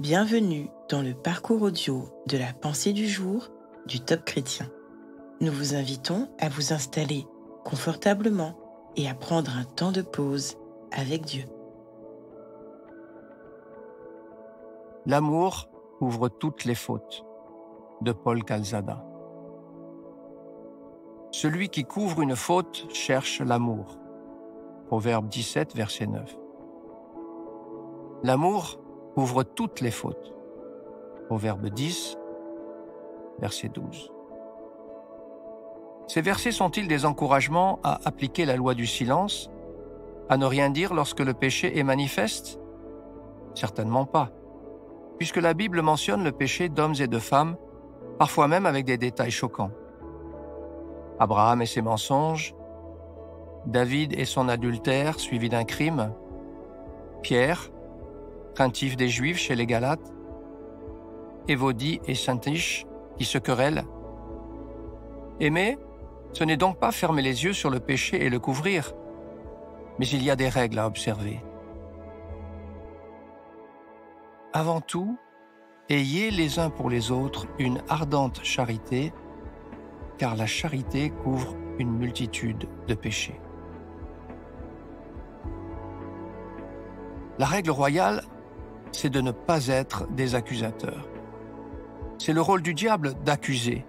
Bienvenue dans le parcours audio de la pensée du jour du Top Chrétien. Nous vous invitons à vous installer confortablement et à prendre un temps de pause avec Dieu. L'amour couvre toutes les fautes, de Paul Calzada. Celui qui couvre une faute cherche l'amour. Proverbe 17, verset 9. L'amour couvre toutes les fautes. Proverbe 10, verset 12. Ces versets sont-ils des encouragements à appliquer la loi du silence, à ne rien dire lorsque le péché est manifeste? Certainement pas, puisque la Bible mentionne le péché d'hommes et de femmes, parfois même avec des détails choquants. Abraham et ses mensonges, David et son adultère suivi d'un crime, Pierre, craintif des Juifs chez les Galates, Évodie et Syntyche qui se querellent. Aimer, ce n'est donc pas fermer les yeux sur le péché et le couvrir, mais il y a des règles à observer. Avant tout, ayez les uns pour les autres une ardente charité, car la charité couvre une multitude de péchés. La règle royale, c'est de ne pas être des accusateurs. C'est le rôle du diable d'accuser.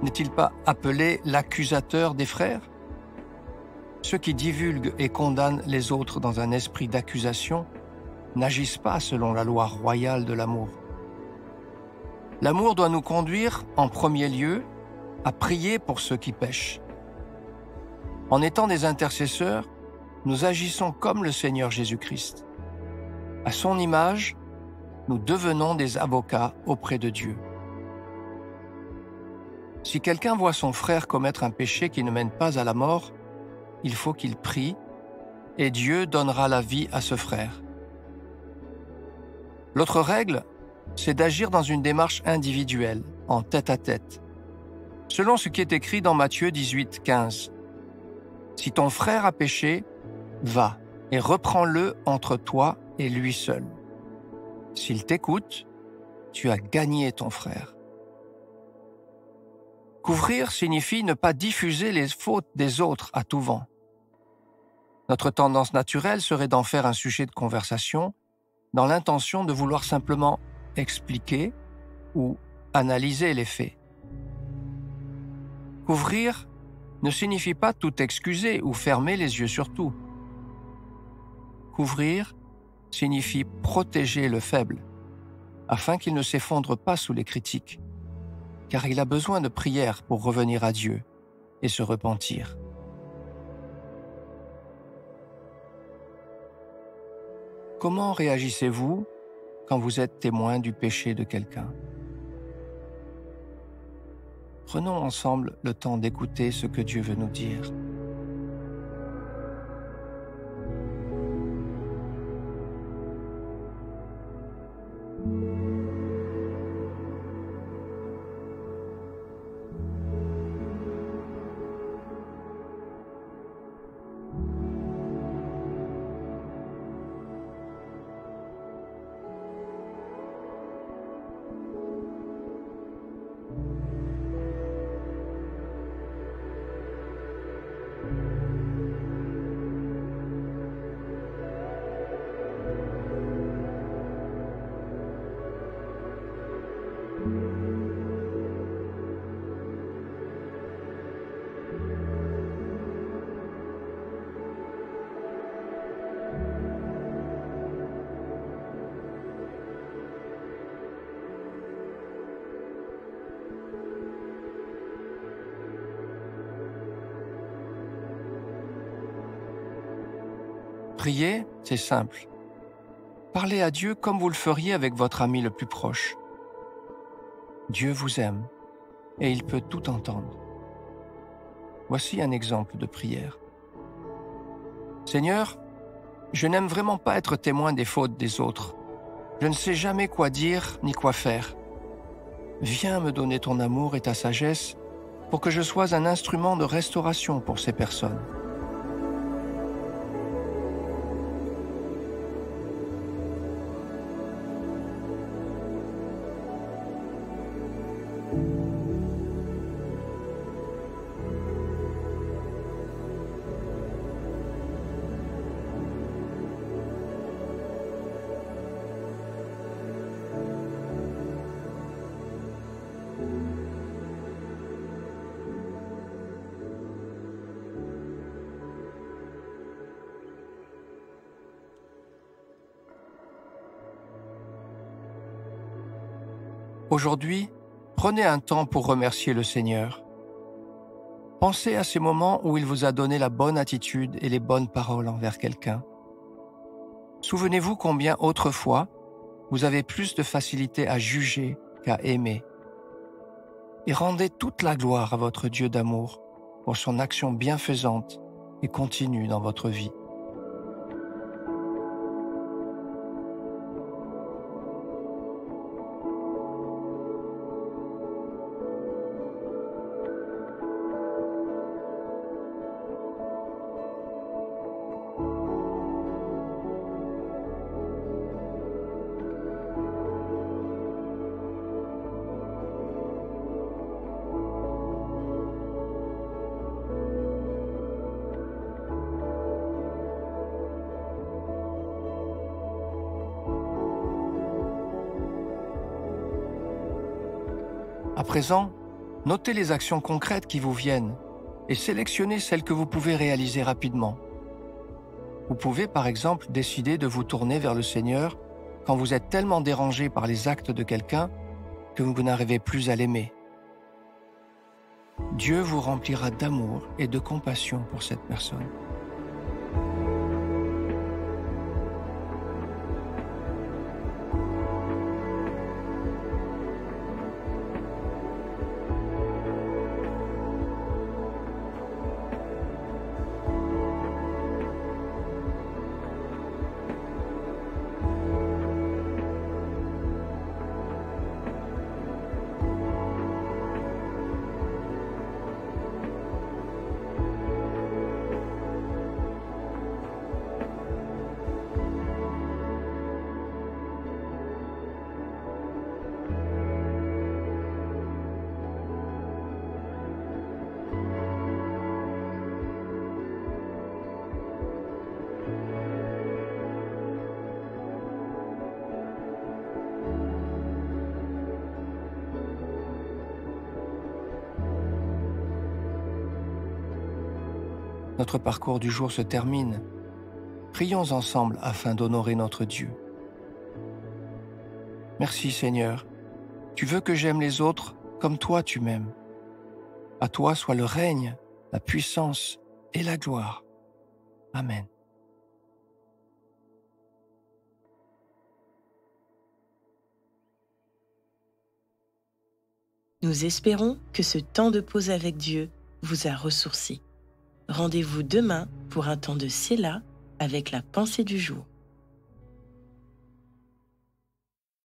N'est-il pas appelé l'accusateur des frères? Ceux qui divulguent et condamnent les autres dans un esprit d'accusation n'agissent pas selon la loi royale de l'amour. L'amour doit nous conduire, en premier lieu, à prier pour ceux qui pêchent. En étant des intercesseurs, nous agissons comme le Seigneur Jésus-Christ. À son image, nous devenons des avocats auprès de Dieu. Si quelqu'un voit son frère commettre un péché qui ne mène pas à la mort, il faut qu'il prie et Dieu donnera la vie à ce frère. L'autre règle, c'est d'agir dans une démarche individuelle, en tête-à-tête, selon ce qui est écrit dans Matthieu 18, 15. Si ton frère a péché, va et reprends-le entre toi et lui seul. S'il t'écoute, tu as gagné ton frère. Couvrir signifie ne pas diffuser les fautes des autres à tout vent. Notre tendance naturelle serait d'en faire un sujet de conversation dans l'intention de vouloir simplement expliquer ou analyser les faits. Couvrir ne signifie pas tout excuser ou fermer les yeux sur tout. Couvrir signifie protéger le faible, afin qu'il ne s'effondre pas sous les critiques, car il a besoin de prière pour revenir à Dieu et se repentir. Comment réagissez-vous quand vous êtes témoin du péché de quelqu'un? Prenons ensemble le temps d'écouter ce que Dieu veut nous dire. Prier, c'est simple. Parlez à Dieu comme vous le feriez avec votre ami le plus proche. Dieu vous aime et il peut tout entendre. Voici un exemple de prière. Seigneur, je n'aime vraiment pas être témoin des fautes des autres. Je ne sais jamais quoi dire ni quoi faire. Viens me donner ton amour et ta sagesse pour que je sois un instrument de restauration pour ces personnes. Aujourd'hui, prenez un temps pour remercier le Seigneur. Pensez à ces moments où il vous a donné la bonne attitude et les bonnes paroles envers quelqu'un. Souvenez-vous combien autrefois, vous avez plus de facilité à juger qu'à aimer. Et rendez toute la gloire à votre Dieu d'amour pour son action bienfaisante et continue dans votre vie. À présent, notez les actions concrètes qui vous viennent et sélectionnez celles que vous pouvez réaliser rapidement. Vous pouvez par exemple décider de vous tourner vers le Seigneur quand vous êtes tellement dérangé par les actes de quelqu'un que vous n'arrivez plus à l'aimer. Dieu vous remplira d'amour et de compassion pour cette personne. Notre parcours du jour se termine. Prions ensemble afin d'honorer notre Dieu. Merci Seigneur, tu veux que j'aime les autres comme toi tu m'aimes. À toi soit le règne, la puissance et la gloire. Amen. Nous espérons que ce temps de pause avec Dieu vous a ressourci. Rendez-vous demain pour un temps de Séla avec la pensée du jour.